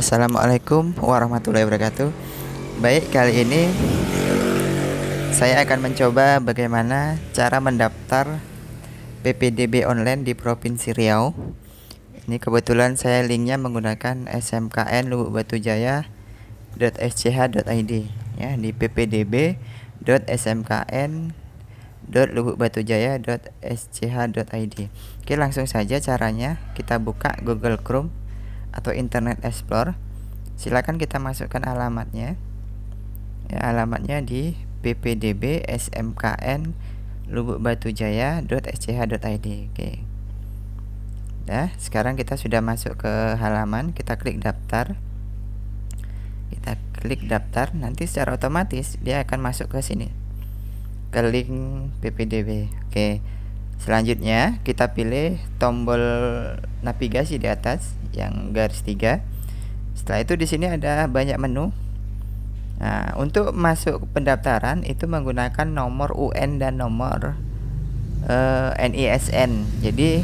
Assalamualaikum warahmatullahi wabarakatuh. Baik, kali ini saya akan mencoba bagaimana cara mendaftar PPDB online di Provinsi Riau. Ini kebetulan saya linknya menggunakan smkn lubukbatujaya.sch.id ya, di ppdb.smkn.lubukbatujaya.sch.id. Oke, langsung saja caranya. Kita buka Google Chrome atau Internet Explorer. Silakan kita masukkan alamatnya. Ya, alamatnya di ppdb smkn lubukbatujaya.sch.id. Oke. Nah, sekarang kita sudah masuk ke halaman, kita klik daftar. Kita klik daftar, nanti secara otomatis dia akan masuk ke sini, ke link ppdb. Oke. Selanjutnya kita pilih tombol navigasi di atas yang garis 3. Setelah itu di sini ada banyak menu. Nah, untuk masuk pendaftaran itu menggunakan nomor UN dan nomor NISN. Jadi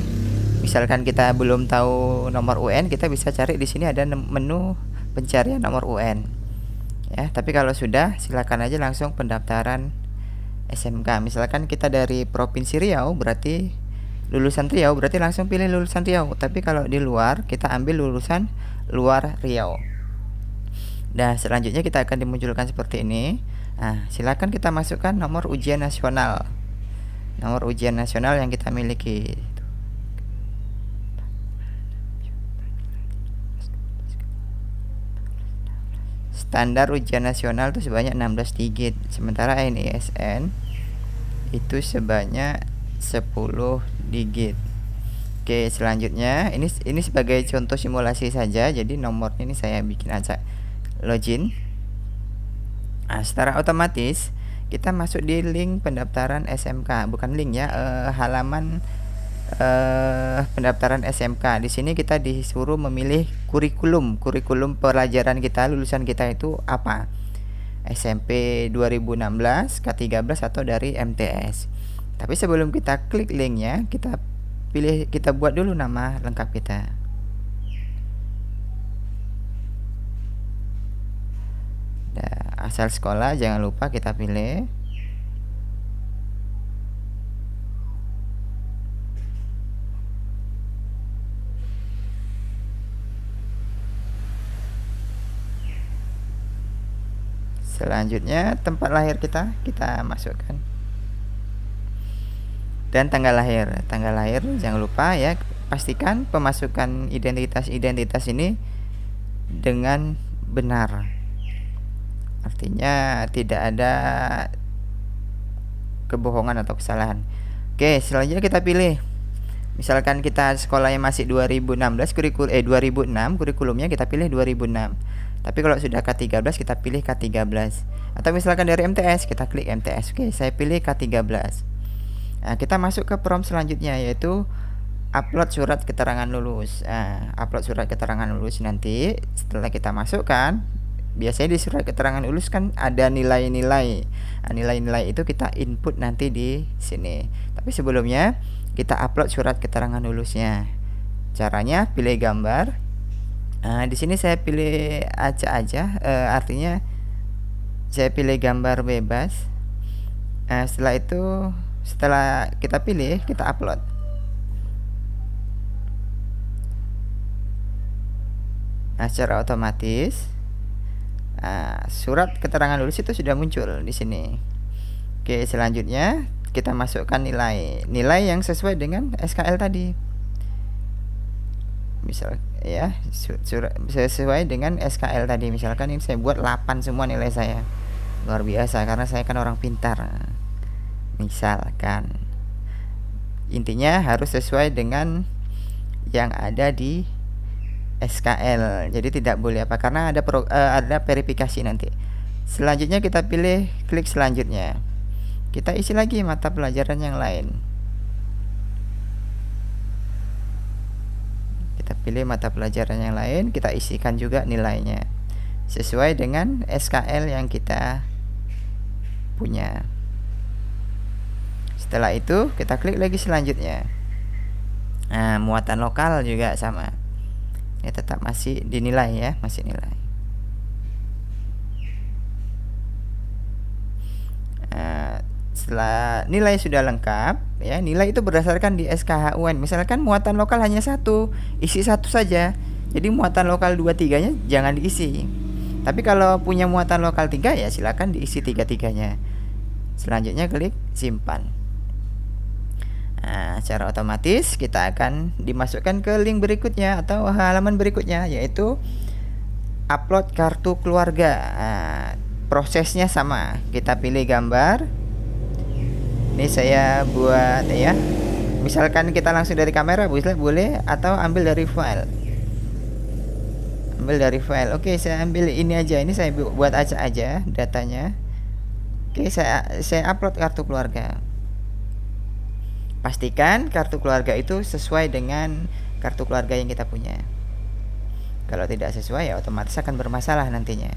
misalkan kita belum tahu nomor UN, kita bisa cari di sini ada menu pencarian nomor UN. Ya, tapi kalau sudah, silakan aja langsung pendaftaran SMK. Misalkan kita dari Provinsi Riau, berarti lulusan Riau, berarti langsung pilih lulusan Riau. Tapi kalau di luar, kita ambil lulusan luar Riau. Nah, selanjutnya kita akan dimunculkan seperti ini. Nah, silakan kita masukkan nomor ujian nasional. Nomor ujian nasional yang kita miliki. Standar ujian nasional itu sebanyak 16 digit. Sementara NISN itu sebanyak 10 digit. Oke, selanjutnya ini sebagai contoh simulasi saja. Jadi nomornya ini saya bikin aja login. Nah, secara otomatis kita masuk di link pendaftaran SMK, bukan link ya, halaman pendaftaran SMK. Di sini kita disuruh memilih kurikulum pelajaran kita, lulusan kita itu apa? SMP 2016, K13 atau dari MTS. Tapi sebelum kita klik linknya, kita buat dulu nama lengkap kita. Nah, asal sekolah jangan lupa kita pilih. Selanjutnya tempat lahir kita masukkan. Dan tanggal lahir jangan lupa ya, pastikan pemasukan identitas ini dengan benar, artinya tidak ada kebohongan atau kesalahan. Oke, selanjutnya kita pilih, misalkan kita sekolahnya masih 2006 kurikulumnya kita pilih 2006. Tapi kalau sudah K13 kita pilih K13. Atau misalkan dari MTS kita klik MTS. Oke, saya pilih K13. Nah, kita masuk ke prompt selanjutnya, yaitu upload surat keterangan lulus. Nah, upload surat keterangan lulus nanti setelah kita masukkan, biasanya di surat keterangan lulus kan ada nilai-nilai. Nah, nilai-nilai itu kita input nanti di sini. Tapi sebelumnya kita upload surat keterangan lulusnya. Caranya pilih gambar. Nah, di sini saya pilih aja, artinya saya pilih gambar bebas. Nah, setelah kita pilih, kita upload. Nah, secara otomatis surat keterangan lulus itu sudah muncul di sini. Oke, selanjutnya kita masukkan nilai yang sesuai dengan SKL tadi. Misal ya, sesuai dengan SKL tadi. Misalkan ini saya buat 8 semua nilai saya. Luar biasa karena saya kan orang pintar. Misalkan intinya harus sesuai dengan yang ada di SKL. Jadi tidak boleh karena ada verifikasi nanti. Selanjutnya kita pilih klik selanjutnya. Kita isi lagi mata pelajaran yang lain. Kita pilih mata pelajaran yang lain, kita isikan juga nilainya sesuai dengan SKL yang kita punya. Setelah itu kita klik lagi selanjutnya. Nah, muatan lokal juga sama. Ya tetap masih dinilai ya, masih nilai. Setelah nilai sudah lengkap ya, nilai itu berdasarkan di SKHUN. Misalkan muatan lokal hanya satu, isi satu saja. Jadi muatan lokal 2-3-nya jangan diisi. Tapi kalau punya muatan lokal 3 ya silakan diisi 3-3-nya. Selanjutnya klik simpan. Nah, secara otomatis kita akan dimasukkan ke link berikutnya atau halaman berikutnya, yaitu upload kartu keluarga. Nah, prosesnya sama. Kita pilih gambar. Ini saya buat ya. Misalkan kita langsung dari kamera boleh atau ambil dari file. Ambil dari file. Oke, saya ambil ini aja. Ini saya buat aja datanya. Oke, saya upload kartu keluarga. Pastikan kartu keluarga itu sesuai dengan kartu keluarga yang kita punya. Kalau tidak sesuai ya otomatis akan bermasalah nantinya.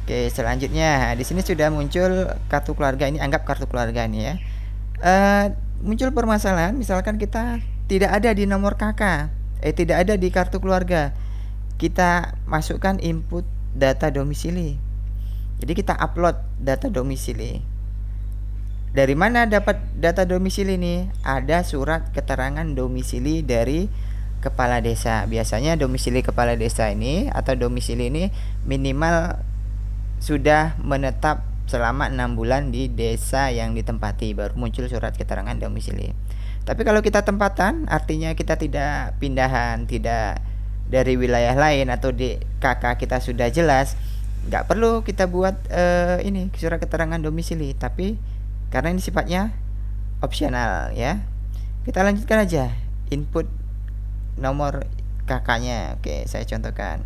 Oke, selanjutnya di sini sudah muncul kartu keluarga. Ini anggap kartu keluarga nih ya. Muncul permasalahan, misalkan kita tidak ada di nomor KK, tidak ada di kartu keluarga. Kita masukkan input data domisili. Jadi kita upload data domisili. Dari mana dapat data domisili ini? Ada surat keterangan domisili dari kepala desa. Biasanya domisili kepala desa ini atau domisili ini minimal sudah menetap selama 6 bulan di desa yang ditempati, baru muncul surat keterangan domisili. Tapi kalau kita tempatan, artinya kita tidak pindahan, tidak dari wilayah lain, atau di KK kita sudah jelas, nggak perlu kita buat ini surat keterangan domisili. Tapi karena ini sifatnya opsional ya, kita lanjutkan aja input nomor KK-nya. Oke, saya contohkan.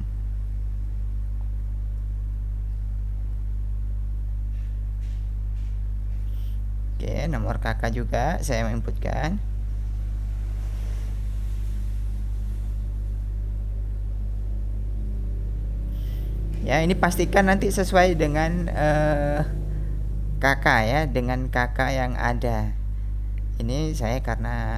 Oke, nomor KK juga saya inputkan. Ya, ini pastikan nanti sesuai dengan KK ya, dengan KK yang ada. Ini saya karena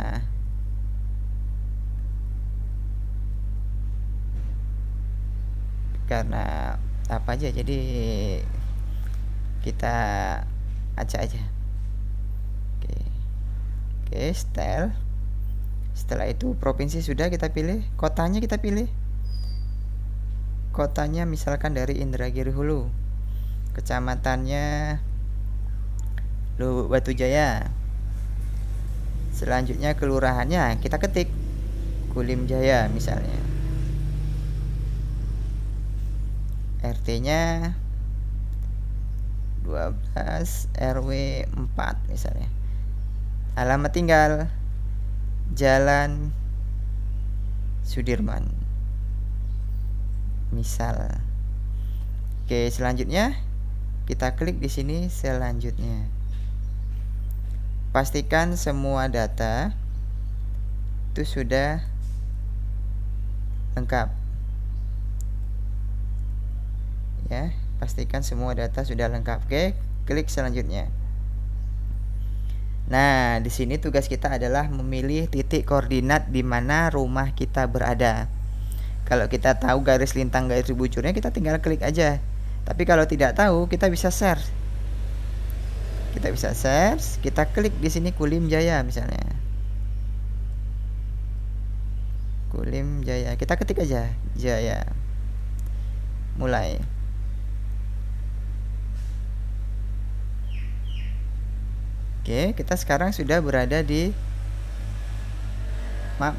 apa aja, jadi kita acak aja. Oke, style. Setelah itu provinsi sudah kita pilih, kotanya kita pilih. Kotanya misalkan dari Indragiri Hulu. Kecamatannya Batu Jaya. Selanjutnya kelurahannya kita ketik Kulim Jaya misalnya. RT-nya 12 RW 4 misalnya. Alamat tinggal Jalan Sudirman misal. Oke, selanjutnya kita klik di sini selanjutnya. Pastikan semua data itu sudah lengkap. Ya, pastikan semua data sudah lengkap. Oke, klik selanjutnya. Nah, di sini tugas kita adalah memilih titik koordinat di mana rumah kita berada. Kalau kita tahu garis lintang garis bucurnya, kita tinggal klik aja. Tapi kalau tidak tahu, kita bisa search. Kita klik di sini Kulim Jaya misalnya. Kulim Jaya, kita ketik aja Jaya. Mulai. Oke, kita sekarang sudah berada di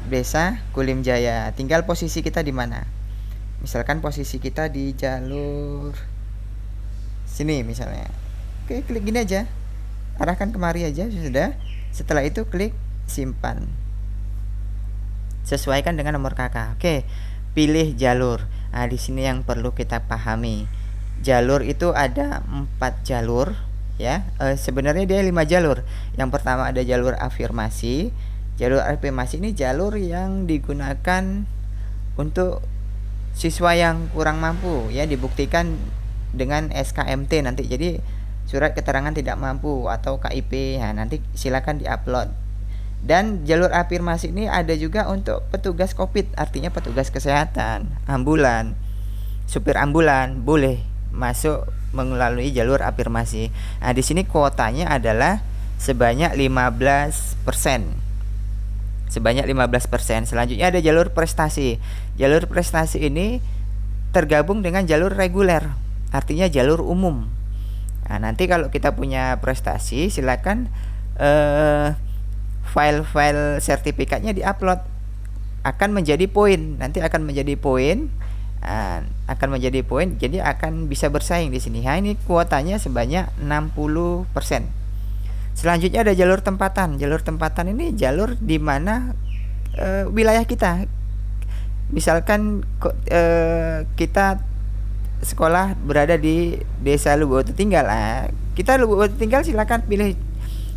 desa Kulim Jaya. Tinggal posisi kita di mana. Misalkan posisi kita di jalur sini misalnya. Oke, klik gini aja. Arahkan kemari aja sudah. Setelah itu klik simpan. Sesuaikan dengan nomor KK. Oke, pilih jalur. Nah, di sini yang perlu kita pahami. Jalur itu ada 4 jalur. Ya, sebenarnya dia 5 jalur. Yang pertama ada jalur afirmasi. Jalur afirmasi ini jalur yang digunakan untuk siswa yang kurang mampu ya, dibuktikan dengan SKMT nanti. Jadi surat keterangan tidak mampu atau KIP. Nah, nanti silakan diupload Dan jalur afirmasi ini ada juga untuk petugas Covid, artinya petugas kesehatan, ambulan, supir ambulan boleh masuk melalui jalur afirmasi. Nah, di sini kuotanya adalah sebanyak 15%. Sebanyak 15%. Selanjutnya ada jalur prestasi. Jalur prestasi ini tergabung dengan jalur reguler, artinya jalur umum. Nah, nanti kalau kita punya prestasi, silakan file-file sertifikatnya diupload, akan menjadi poin. Nanti akan menjadi poin, jadi akan bisa bersaing di sini. Nah, ini kuotanya sebanyak 60%. Selanjutnya ada jalur tempatan. Jalur tempatan ini jalur di mana wilayah kita. Misalkan kita sekolah berada di Desa Lubuk Batu Tinggal. Kita Lubuk Batu Tinggal, silakan pilih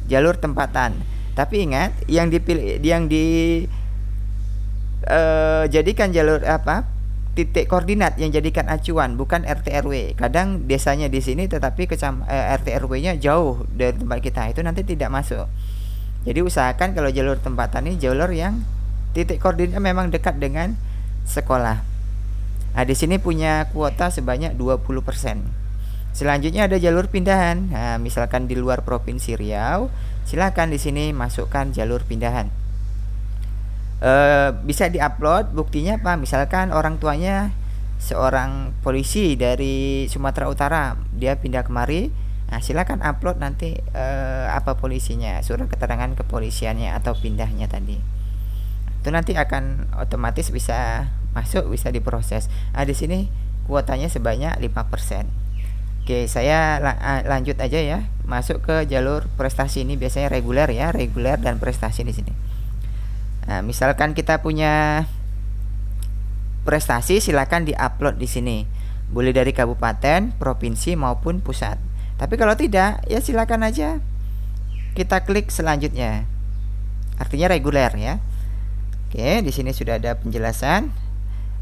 jalur tempatan. Tapi ingat, yang jadikan jalur titik koordinat, yang jadikan acuan, bukan RT RW. Kadang desanya di sini tetapi RT RW-nya jauh dari tempat kita, itu nanti tidak masuk. Jadi usahakan kalau jalur tempatan ini jalur yang titik koordinatnya memang dekat dengan sekolah. Nah, di sini punya kuota sebanyak 20%. Selanjutnya ada jalur pindahan. Nah, misalkan di luar Provinsi Riau, silakan di sini masukkan jalur pindahan. Bisa diupload buktinya apa? Misalkan orang tuanya seorang polisi dari Sumatera Utara, dia pindah kemari. Nah, silakan upload nanti apa polisinya, surat keterangan kepolisiannya atau pindahnya tadi. Itu nanti akan otomatis bisa masuk, bisa diproses. Nah, di sini kuotanya sebanyak 5%. Oke, saya lanjut aja ya, masuk ke jalur prestasi. Ini biasanya reguler ya, reguler dan prestasi di sini. Nah, misalkan kita punya prestasi, silakan diupload di sini. Boleh dari kabupaten, provinsi maupun pusat. Tapi kalau tidak, ya silakan aja kita klik selanjutnya. Artinya reguler ya. Oke, di sini sudah ada penjelasan.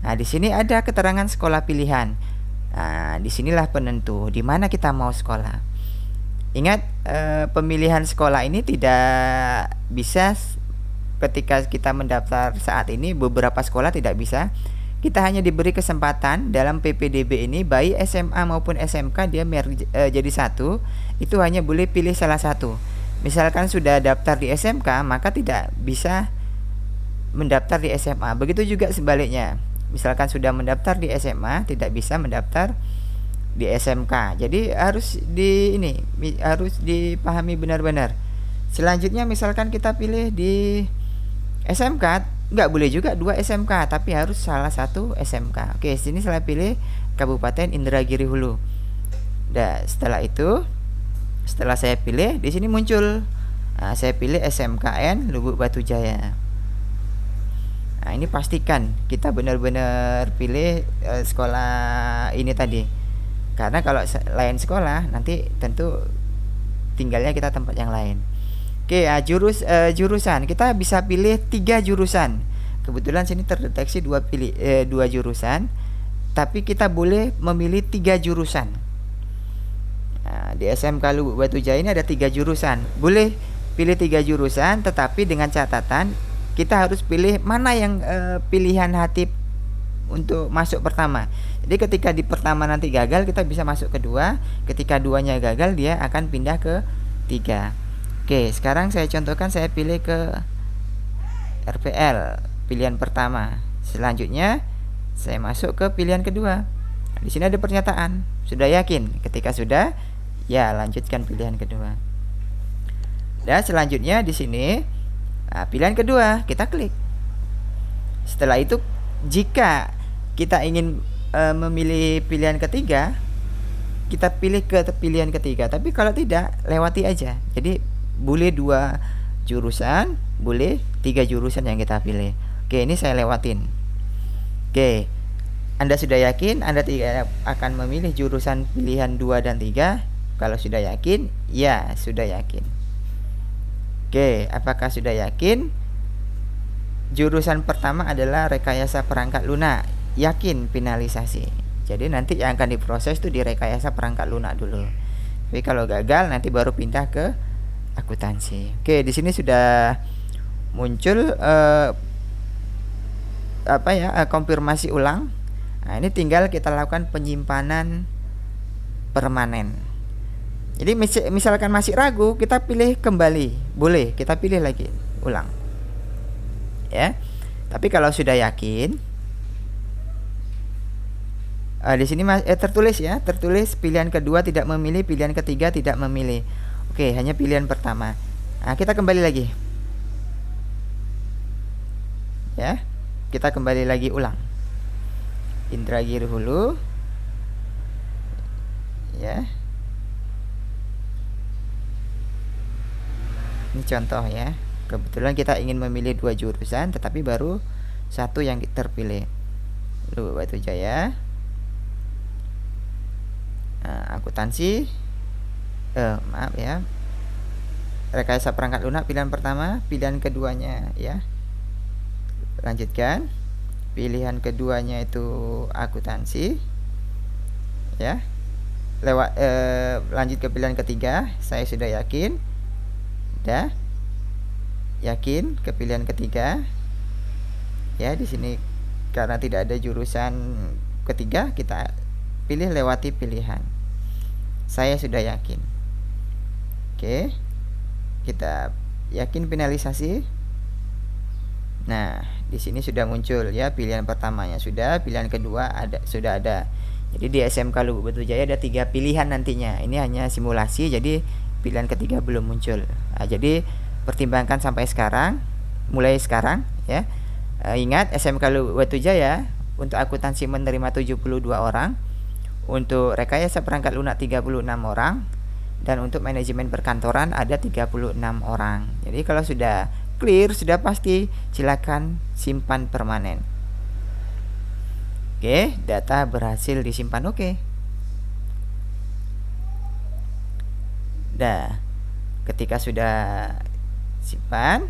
Nah, di sini ada keterangan sekolah pilihan. Nah, disinilah penentu di mana kita mau sekolah. Ingat, pemilihan sekolah ini tidak bisa ketika kita mendaftar saat ini. Beberapa sekolah tidak bisa. Kita hanya diberi kesempatan dalam PPDB ini, baik SMA maupun SMK dia jadi satu, itu hanya boleh pilih salah satu. Misalkan sudah daftar di SMK, maka tidak bisa mendaftar di SMA. Begitu juga sebaliknya. Misalkan sudah mendaftar di SMA, tidak bisa mendaftar di SMK. Jadi harus dipahami benar-benar. Selanjutnya misalkan kita pilih di SMK, nggak boleh juga 2 SMK, tapi harus salah satu SMK. Oke, sini saya pilih Kabupaten Indragiri Hulu. Nah, setelah saya pilih, di sini muncul. Nah, saya pilih SMKN Lubuk Batu Jaya. Nah, ini pastikan kita benar-benar pilih sekolah ini tadi. Karena kalau lain sekolah, nanti tentu tinggalnya kita tempat yang lain. Oke, jurusan kita bisa pilih 3 jurusan. Kebetulan sini terdeteksi 2 jurusan, tapi kita boleh memilih 3 jurusan. Nah, di SMK Lubuk Batu Jaya ini ada 3 jurusan. Boleh pilih 3 jurusan, tetapi dengan catatan kita harus pilih mana yang pilihan hati untuk masuk pertama. Jadi ketika di pertama nanti gagal, kita bisa masuk kedua. Ketika duanya gagal, dia akan pindah ke 3. Oke, sekarang saya contohkan, saya pilih ke RPL, pilihan pertama. Selanjutnya saya masuk ke pilihan kedua. Di sini ada pernyataan, sudah yakin? Ketika sudah, ya lanjutkan pilihan kedua. Dan selanjutnya di sini, pilihan kedua kita klik. Setelah itu, jika kita ingin memilih pilihan ketiga, kita pilih ke pilihan ketiga. Tapi kalau tidak, lewati aja. Jadi boleh 2 jurusan, boleh 3 jurusan yang kita pilih. Oke, ini saya lewatin. Oke, Anda sudah yakin Anda tidak akan memilih jurusan pilihan 2 dan 3? Kalau sudah yakin, ya sudah yakin. Oke, apakah sudah yakin? Jurusan pertama adalah rekayasa perangkat lunak. Yakin finalisasi. Jadi nanti yang akan diproses itu di rekayasa perangkat lunak dulu. Tapi kalau gagal nanti baru pindah ke akuntansi. Oke, di sini sudah muncul konfirmasi ulang. Nah, ini tinggal kita lakukan penyimpanan permanen. Jadi misalkan masih ragu, kita pilih kembali, boleh kita pilih lagi ulang, ya. Tapi kalau sudah yakin, di sini tertulis ya, tertulis pilihan kedua tidak memilih, pilihan ketiga tidak memilih. Oke, hanya pilihan pertama. Nah, kita kembali lagi, ya. Kita kembali lagi ulang. Indragiri Hulu, ya. Ini contoh ya. Kebetulan kita ingin memilih 2 jurusan, tetapi baru satu yang terpilih. Lubuk Batu Jaya. Akuntansi. Maaf ya. Rekayasa perangkat lunak pilihan pertama, pilihan keduanya ya. Lanjutkan. Pilihan keduanya itu akuntansi, ya. Lanjut ke pilihan ketiga, saya sudah yakin. Udah yakin ke pilihan ketiga, ya. Di sini karena tidak ada jurusan ketiga, kita pilih lewati pilihan. Saya sudah yakin. Oke, kita yakin finalisasi. Nah, di sini sudah muncul ya, pilihan pertamanya sudah, pilihan kedua sudah ada. Jadi di SMK Lubuk Batu Jaya ada 3 pilihan nantinya. Ini hanya simulasi, jadi pilihan ketiga belum muncul. Nah, jadi pertimbangkan sampai sekarang, mulai sekarang ya. Ingat, SMK Lubuk Batu Jaya untuk akuntansi menerima 72 orang, untuk rekayasa perangkat lunak 36 orang, dan untuk manajemen perkantoran ada 36 orang. Jadi kalau sudah clear, sudah pasti, silakan simpan permanen. Oke, data berhasil disimpan. Oke. Dah, ketika sudah simpan,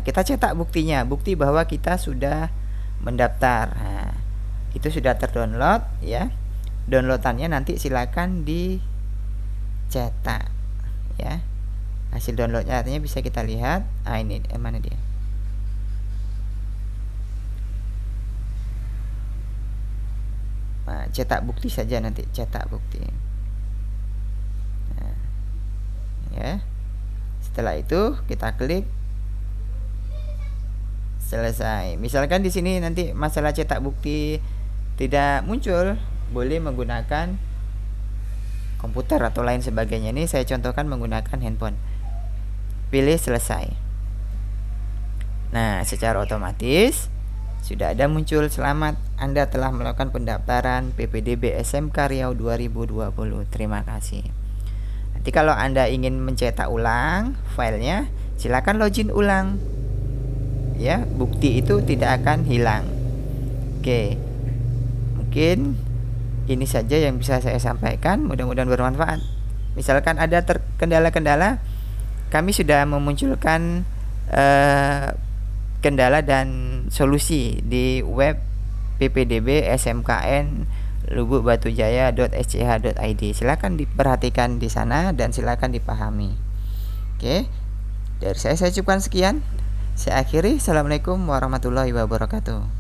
kita cetak buktinya, bukti bahwa kita sudah mendaftar. Nah, itu sudah terdownload ya. Downloadannya nanti silakan dicetak ya. Hasil downloadnya artinya bisa kita lihat. Ini mana dia? Nah, cetak bukti saja nanti, cetak bukti. Nah, ya. Setelah itu kita klik selesai. Misalkan di sini nanti masalah cetak bukti tidak muncul, boleh menggunakan komputer atau lain sebagainya. Ini saya contohkan menggunakan handphone. Pilih selesai. Nah, secara otomatis sudah ada muncul, selamat, Anda telah melakukan pendaftaran PPDB SMK Riau 2020. Terima kasih. Nanti kalau Anda ingin mencetak ulang filenya, silakan login ulang. Ya, bukti itu tidak akan hilang. Oke. Mungkin ini saja yang bisa saya sampaikan, mudah-mudahan bermanfaat. Misalkan ada kendala-kendala, kami sudah memunculkan kendala dan solusi di web ppdb smkn lubukbatujaya.sch.id. Silakan diperhatikan di sana dan silakan dipahami. Oke, dari saya cukupkan sekian. Saya akhiri. Assalamualaikum warahmatullahi wabarakatuh.